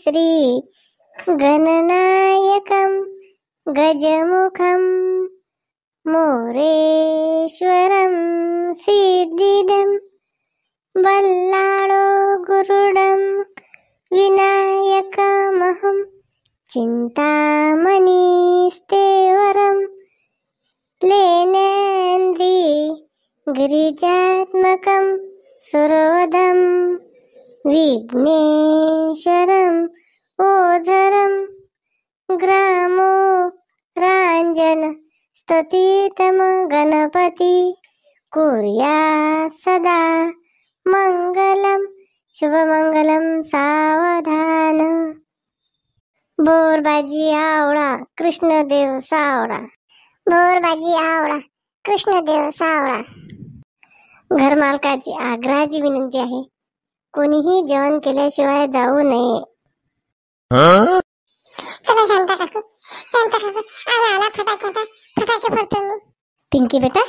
श्री गणनायकं गजमुखं मोरेश्वरं सिद्धिदं बल्लाळो गुरुडं विनायकमहं चिन्तामणिस्तेवरं लेनेन्द्री गिरिजात्मकं सुरवदं विघ्नेश्वरं ओझरं ग्रामो रांजन स्तुतितम गणपती कुर्यात् सदा मंगलम शुभमंगलम सावधान। बोरबाजी आवळा कृष्णदेव सावळा, बोरबाजी आवळा कृष्णदेव सावळा। घरमालकाची आग्रहाची विनंती आहे, कोणीही जेवण केल्याशिवाय जाऊ नये। चला शांता काकू, शांता काकू आला फटाके फोडतो मी। पिंकी बेटा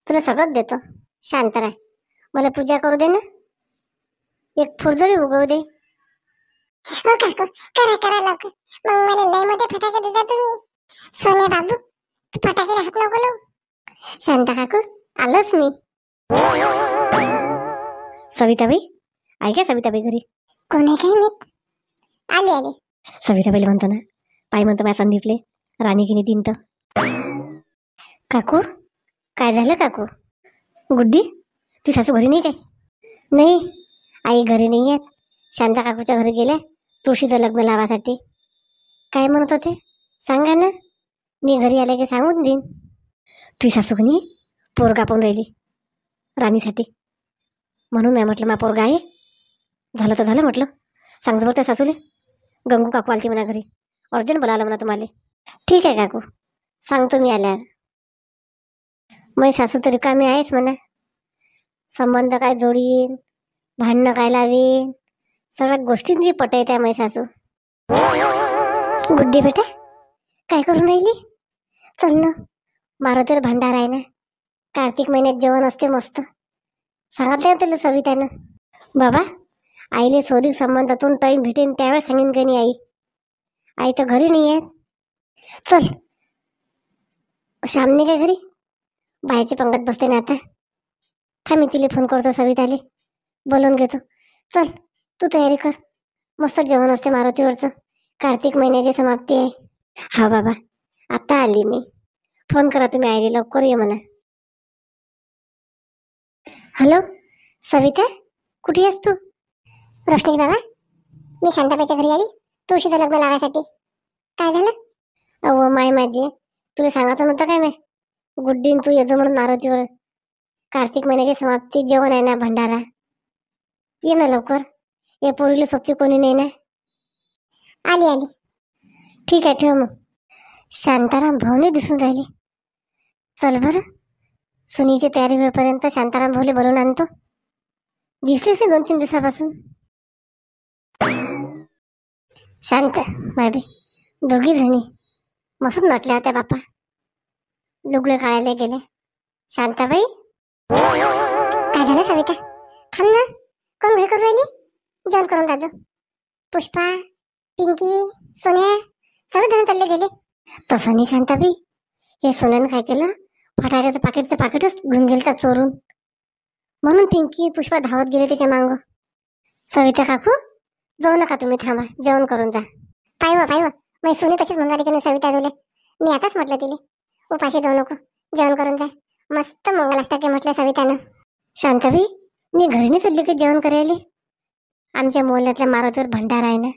तुला सगळं देतो, शांत राह। मला पूजा करू दे ना, एक फुलझडी उगवू दे। हो काकू करा लवकर, मग मला लय मोठे फटाके देता तुम्ही। सोने बाबू तू फटाके हात नको लावू। शांता काकू आलोच मी। सविताबाई आहे का? सविताबाई घरी कोण आहे काय मी? आले सविताबाईला म्हणतो ना, पाय म्हणतो माझ्या संदीपले राणी की तीन तर। काकू काय झालं काकू? गुड्डी ती सासू घरी नाही काय? नाही आई घरी नाही आहेत, शांता काकूच्या घरी गेल्या तुळशीचं लग्न लावासाठी। काय म्हणत होते सांगा ना, मी घरी आले की सांगून देईन। तुझी सासू कनी पोरगा पाहून राहिली राणीसाठी, म्हणून मी म्हटलं मा पोरगा आहे, झालं तर झालं म्हटलं। सांग जबर त्या सासूले, गंगू काकू आलती म्हणा घरी, अर्जंट बोलावलं म्हणा तुम्हाला। ठीक आहे काकू सांगतो मी आल्यावर। मै सासू तरी कामी आहेच म्हणा, संबंध काय जोडीन, भांडणं काय लावीन, सगळ्या गोष्टींची पटत आहे मै सासू। गुड्डी बेटा काय करून राहिली? चल ना मारुतीवर भंडारा आहे ना, कार्तिक महिन्यात जेवण असते मस्त, सांगितलं तुला सवितानं। बाबा आईले सोरीक संबंधातून टाईम भेटेन त्यावेळेस सांगेन का नाही आई, आई तर घरी नाही आहे। चल श्यामने काय घरी बायची पंगत बसते ना आता, थांब मी तिला फोन करतो, सविताले बोलून घेतो। चल तू तयारी कर, मस्त जेवण असते मारुतीवरचं, कार्तिक महिन्याची समाप्ती आहे। हा बाबा आता आली मी, फोन करा तुम्ही आईले लवकर ये म्हणा। हॅलो सविता कुठे आहेस तू? रोशनीश बाबा मी शांताबाईच्या घरी आली तुळशीचं लग्न लावायसाठी। काय झालं? अहो माय माझी तुला सांगत नव्हतं काय मी, गुड्डीन तू येतो म्हणून मारुतीवर, कार्तिक महिन्याची समाप्ती जेवण आहे ना भंडारा, ये ना लवकर। या पोरीला सोबती कोणी नाही ना। आली ठीक आहे ठेव मग। शांताराम भाऊने दिसून राहिले, चल बरं सुनीची तयारी होईपर्यंत शांताराम भाऊले बोलून आणतो, दिसलेच 2-3 दिवसापासून। शांत बाबी दोघी जणी मस्त नटल्या होत्या बापा, लुगडे काढायला गेले। शांताबाई काय झालं? सविता थांब ना, कोण घरी करून राहिली? जेवण करून दादू, पुष्पा पिंकी सोन्या सगळे जण चालले गेले। तसं नाही शांताबाई, हे सोन्यानं काय केलं, फटाक्याचं पाकिटच घेऊन गेलं चोरून, म्हणून पिंकी पुष्पा धावत गेले त्याच्या मांग। सविता काकू जाऊ नका तुम्ही, थांबा जेवण करून जा। पाय मी सोनी तशीच म्हणाली की नाही सविता तुले, मी आताच म्हटलं तिले उपाशी जाऊ नको, जेवण करून जा, मस्त मंगलाष्टके म्हटलं सवितानं। शांताबाई मी घरी नाही चालली की जेवण करायला, आमच्या मोहल्ल्यातल्या मारुतीवर भंडारा आहे ना,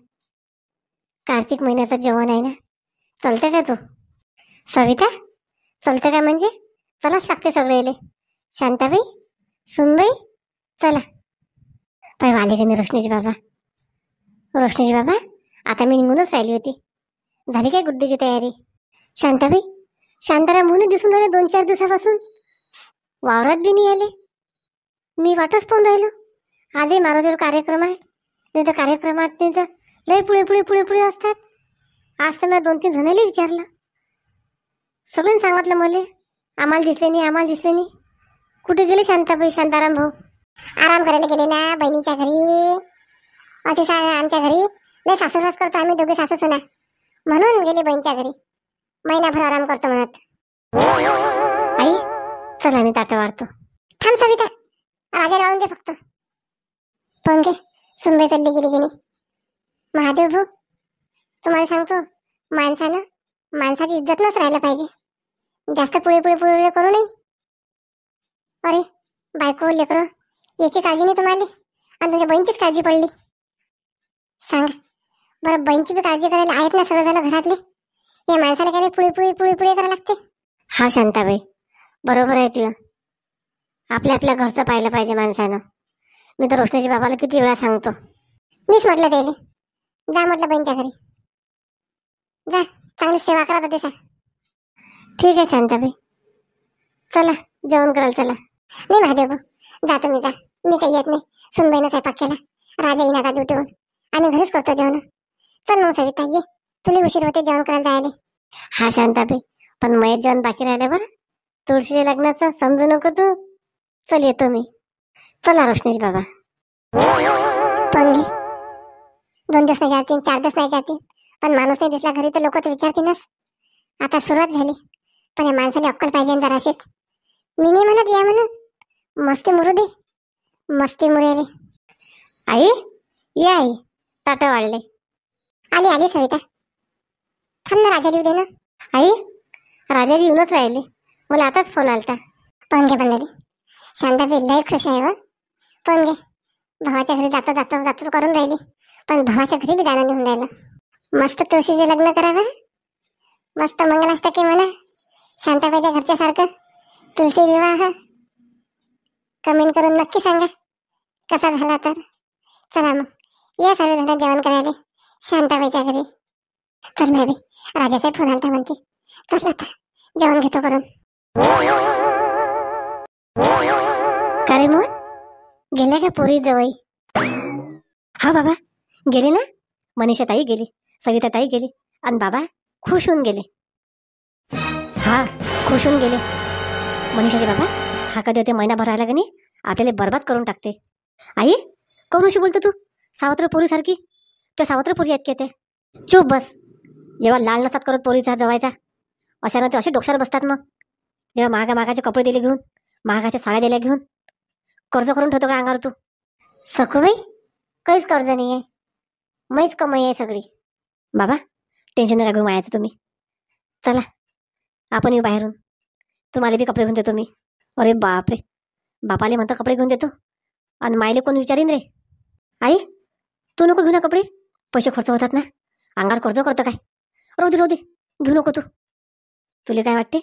कार्तिक महिन्याचं जेवण आहे ना, चलते का तू? सविता चलते का म्हणजे चलाच लागते सगळे। शांताबाई सुनबाई चला। पाय आले का नाही रोशनीश बाबा? रोशनीश बाबा आता मी निघूनच राहिली होती, झाली काय गुड्डीची तयारी? शांताबाई शांताराम म्हणून दिसून राहिले 2-4 दिवसापासून, वावरात बी नाही आले, मी वाटच पाहून राहिलो। आजही मारुतीवर कार्यक्रम आहे, नाही तर कार्यक्रमात नाही तर लय पुढे असतात। आज तर मी 2-3 जणांना विचारलं, सगळ्यांनी सांगितलं मला आम्हाला दिसले नाही। कुठे गेले शांताबाई शांताराम भाऊ? आराम करायला गेले ना बहिणीच्या घरी, आमच्या घरी लय सासूरवास करतो आम्ही दोघे सासू सुना, म्हणून गेली बहीणच्या घरी. महिनाभर आराम करतो म्हणत. आई चला मी ताटं वाढतो. थांब सविता, राजा लावून दे फक्त. पण घे सुनबाई चालली गेली गेली. महादेव भाऊ, तुम्हाला सांगतो, माणसाची इज्जत नच राहायला पाहिजे. जास्त पुढे पुढे पुढे करू नये. अरे बायको लेकरं याची काळजी नाही तुम्हाला, आणि तुझ्या बहीणचीच काळजी पडली. सांगा बरं, बहीणची बी काळजी करायला आहेत ना सर्वजण घरातले. या माणसाला काय पुढे पुढे पुढे पुढे करायला लागते. हा शांताबाई, बरोबर आहे तुझं. आपल्या घरचं पाहिलं पाहिजे माणसानं. मी तर रोशनीच्या बाबाला किती वेळा सांगतो. मीच म्हटलं त्याला, जा म्हटलं बहीणच्या घरी, जा चांगली सेवा करा त्याचा. ठीक आहे शांताबाई, चला जेवण करायला चला. नाही महादेव भाऊ, जा तुम्ही जा, मी काही येत नाही. सुनबाईनं स्वयंपाक केला, राजा येईन आता ड्युटीवर, आम्ही घरीच करतो जेवण. चल मग सविता ये, तुला उशीर होते जेवण करायला जायला. हा शांताबाई, पण मयत जेवण बाकी राहिले बरं, तुळशीच्या लग्नाचं समजू नको तू. चल येतो मी. चला रोशनीश बाबा. पण घे 2 दिवस नाही जातील, 4 दिवस नाही जातील, पण माणूस नाही दिसला घरी तर लोक तर विचारतीलच. आता सुरुवात झाली, पण या माणसाला अक्कल पाहिजे जराशी. मी नाही म्हणत या म्हणून, मस्ती मुरू दे, मस्ती मुरेले. आई ये, आई ताटं वाढले. आली सविता. थांब ना, राजा लिहू दे ना. आई राजाजी येऊनच राहिले, मला आताच फोन आलता. पण घे बंडली, शांताबाई लय खुश आहे व. पण घे, भावाच्या घरी जातो जातो जातो करून राहिली, पण भावाच्या घरी बी जाणं निघून राहिलं. मस्त तुळशीचे लग्न करावं, मस्त मंगलाष्टकी म्हणा शांताबाईच्या घरच्या सारखं. तुळशी विवाह कमेंट करून नक्की सांगा कसा झाला तर. चला मग या सर्वजण जेवण करायला शांताबाईच्या घरी. चल भाभी, राजाचा फोन आलता म्हणते. चल आता जेवण घेतो करून. का रे मोहन, गेल्या का पोरी जवळ? हा बाबा गेले ना, मनीषा ताई गेली, सविता ताई गेली, आणि बाबा खुश होऊन गेले. हा खुश होऊन गेले. मनीषाचे बाबा हा कधी होते महिनाभर राहिला का नाही, आपल्याला बरबाद करून टाकते. आई कोण अशी बोलतो तू, सावत्र पोरीसारखी? त्या सावत्र पोरी आहेत की त्या? चुप बस. जेव्हा लाल नसतात करत पोरीचा जवायचा, अशानं ते असे डोक्यावर बसतात. मग जेव्हा महागाचे कपडे दिले घेऊन, महागाच्या साड्या दिल्या घेऊन, कर्ज करून ठेवतो का अंगावर तू? सखूबाई काहीच कर्ज नाही आहे, मैच कमाई आहे सगळी. बाबा टेन्शन नका घेऊ मायाचं तुम्ही. चला आपण येऊ बाहेरून, तुम्हाला बी कपडे घेऊन देतो मी. अरे बापरे, बापाले म्हणतं कपडे घेऊन देतो, आणि मायले कोण विचारीन रे. आई तू नको घेऊ ना कपडे, पैसे खर्च होतात ना, अंगावर कर्ज करतं काय? राहू दे घेऊ नको तू. तुला काय वाटते,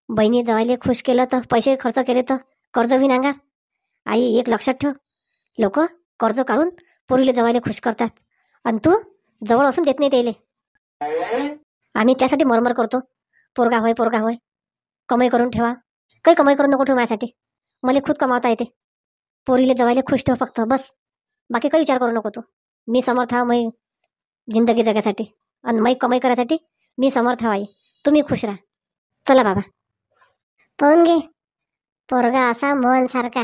बहिणी जवायले खुश केलं तर, पैसे खर्च केले तर कर्ज होईन अंगार? आई एक लक्षात ठेव, लोक कर्ज काढून पोरीले जवायले खुश करतात, आणि तू जवळ असून देत नाही त्याले. आम्ही त्यासाठी मरमर करतो, पोरगा होय कमाई करून ठेवा. काही कमाई करून नको ठेव माझ्यासाठी, मला खुद कमावता येते. पोरीले जवायले खुश ठेव फक्त बस, बाकी काही विचार करू नको तू. मी समर्थ आहे मै जिंदगी जगासाठी, आणि मै कमाई करायसाठी मी समर्थ आहे. तुम्ही खुश राहा. चला बाबा. पाहून घे पोरगा असा मोहन सारखा,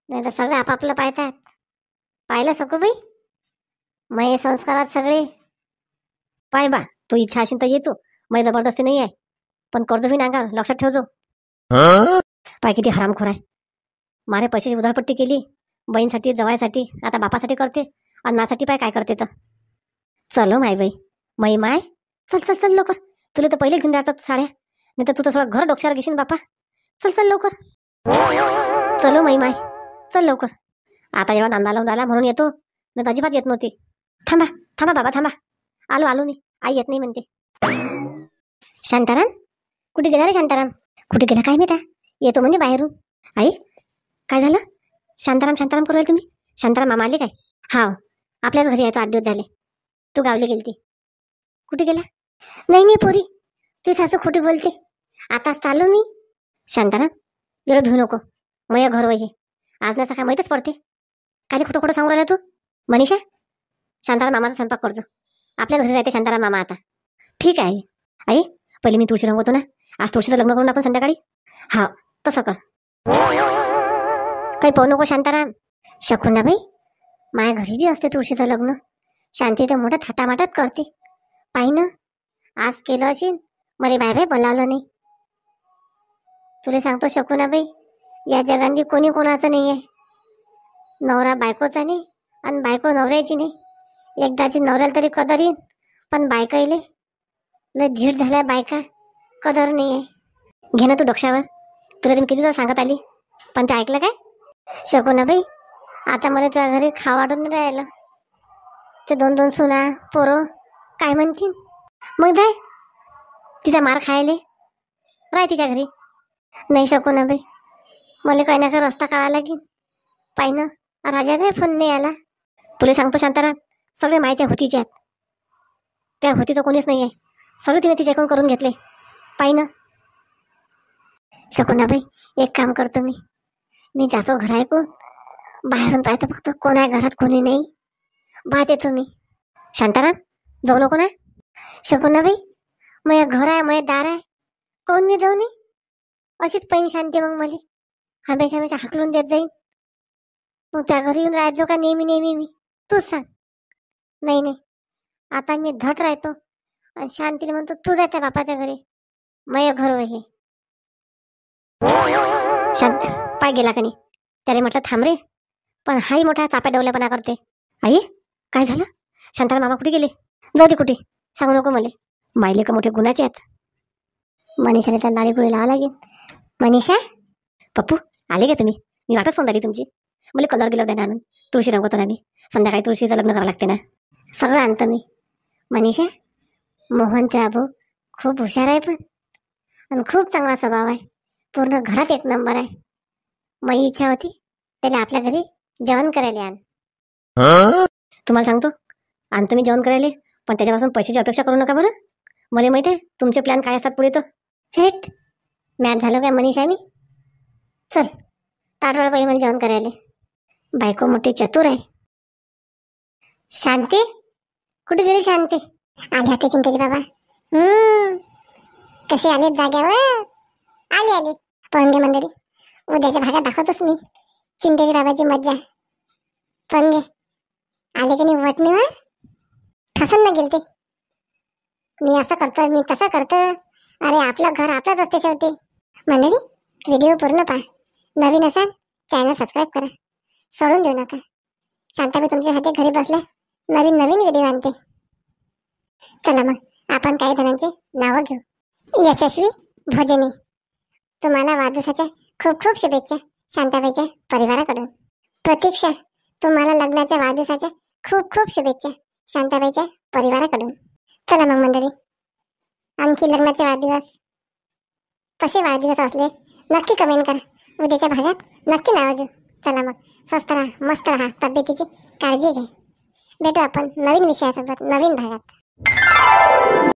नाही तर सगळे आपापलं पाहतात. पाहिलं सखूबाई, मै संस्कारात सगळे पाय बा. तू इच्छा असेल तर येतो, मै जबरदस्ती नाही आहे, पण कर्ज होईन अंगावर, लक्षात ठेवतो. पाय किती हरामखोर आहे, मारे पैशाची उधळपट्टी केली बहीणसाठी जवायसाठी, आता बापासाठी करते, आणि माझ्यासाठी पाय काय करते तर. चलो माय बाई, माय चल लवकर. तुला तर पहिले घेऊन जातात साड्या, नाही तर तू तर सगळं घर डोक्यावर घेशील बापा. चल लवकर. चलो माय चल लवकर. आता जेव्हा नांदा लावून राहिला म्हणून येतो, नाही तर अजिबात येत नव्हती. थांबा बाबा थांबा, आलो मी. आई येत नाही म्हणते. शांताराम कुठे गेला रे? शांताराम कुठे गेला काय माहिती? येतो म्हणजे बाहेरून. आई काय झालं? शांताराम करू राहिले तुम्ही? शांताराम मामा आले काय? हा आपल्याच घरी यायचं, 8 दिवस झाले. तू गावले गेलती, कुठे गेला? नाही पोरी, तू सासू खोटी बोलते. आताच चालू मी. शांताराम एवढं भिऊ नको, मग घर वय हे आज नाही काय माहीतच पडते. काय खोटं सांगू राहिला तू? मनीषा शांताराम मामाचा स्वयंपाक करतो, आपल्या घरी राहते शांताराम मामा आता. ठीक आहे आई, पहिले मी तुळशी रंगवतो ना, आज तुळशीचं लग्न करून आपण संध्याकाळी. हा तसं कर. काही पाहू नको शांताराम. शकुंडाबाई माझ्या घरी बी असते तुळशीचं लग्न. शांती तर मोठं थाटामाटात करते. पाहि ना, आज केलं असेल, मला बाय बाय बोलावलं नाही. तुला सांगतो शकुनाबाई, या जगांनी कोणी कोणाचं नाही आहे. नवरा बायकोचा नाही आणि बायको नवऱ्याची नाही. एकदाची नवऱ्याला तरी कदर येईल, पण बायकाईले लय धीड झालाय. बायका कदर नाही आहे. घे ना तू डोक्यावर. तुला तुम्ही किती सांगत आली, पण ते ऐकलं काय? शकुनाबाई, आता मला तुझ्या घरी खावा वाटून नाही राहिलं. ते 2-2 सुना पोरं काय म्हणतील मग? जाय तिचा मार खायले, राय तिच्या घरी. नाही शकुनाबाई, मला काही ना काही रस्ता काढावा लागेल. पाहि ना, राजाचा फोन नाही आला. तुला सांगतो शांताराम, सगळे मायच्या होतीचे आहेत. त्या होती तर कोणीच नाही आहे. सगळे तिने तिच्याकडून करून घेतले. पाहि ना शकुनाबाई, एक काम करतो मी जातो घर ऐकून. बाहेरून पाहतो फक्त कोण आहे घरात, कोणी नाही. बात येतो मी. शांताराम, जाऊ नको ना. शकुनाबाई, माझं घर आहे, माझं दार आहे, कोण मी जाऊ नये? अशीच पैन शांती मग मला हमेशा हाकलून देत जाईल. मग त्या घरी येऊन राहायचो का नेहमी मी? तूच सांग. नाही, आता मी धट राहतो आणि शांतीला म्हणतो तू जा त्या बापाच्या घरी. माझं घर हे. शांत पाय गेला का नाही? त्याने म्हटलं थांब रे, पण हाही मोठा चाप्या डवल्यापणा करते. आई, काय झालं? शांताला मामा कुठे गेले? जाऊ दे कुठे, सांगू नको मला. मायले का मोठे गुन्हाचे आहेत. मनीषाने तर लाडी पुढे लावा लागेल. मनीषा, पप्पू आले का तुम्ही? मी वाटच फोन झाली तुमची. मला कलर गेलं द्या ना आणून. तुळशी रंगवतो ना मी. संध्याकाळी तुळशीचं लग्न करावं लागते ना. सगळं आणतो मी. मनीषा, मोहन त्या भाऊ खूप हुशार आहे, पण आणि खूप चांगला स्वभाव आहे. पूर्ण घरात एक नंबर आहे. माझी इच्छा होती त्याला आपल्या घरी जेवण करायला आण. तुम्हाला सांगतो, आणतो मी जेवण करायला, पण त्याच्यापासून पैशाची अपेक्षा करू नका बरं. मला माहिती आहे तुमचे प्लॅन काय असतात पुढे. तर हेट मॅच झालं काय मनीषा? मी चल ताटवाळा पाहिजे मला जेवण करायला. बायको मोठी चतुर आहे. शांती कुठे गेली? शांती आली होते चिंतेचे बाबा. कसे आले जाग्यावर? आले पण गे मंडळी, उद्याच्या भागात दाखवतच मी चिंतेच्या बाबाची मज्जा. पण गे आले की नाही वटणीवर ठसून ना गेलते. मी असं करतो, मी तसं करतो. अरे आपलं घर आपलंच असते शेवटी. मंडळी, व्हिडिओ पूर्ण पहा. नवीन असाल चॅनल सबस्क्राईब करा, सोडून देऊ नका. शांताबाई तुमच्यासाठी घरी बसल्या नवीन व्हिडिओ आणते. चला मग आपण काही जणांचे नावं घेऊ. यशस्वी भोजने, तुम्हाला वाढदिवसाच्या खूप शुभेच्छा शांताबाईच्या परिवाराकडून. प्रतीक्षा, तुम्हाला लग्नाच्या वाढदिवसाच्या खूप शुभेच्छा शांताबाईच्या परिवाराकडून. चला मग मंडळी, आणखी लग्नाचे वाढदिवस कसे वाढदिवस असले नक्की कमेंट करा. उद्याच्या भागात नक्की नावं घेऊ. चला मग, स्वस्त राहा, मस्त राहा, तब्येतीची काळजी घ्या. भेटू आपण नवीन विषयासोबत नवीन भागात.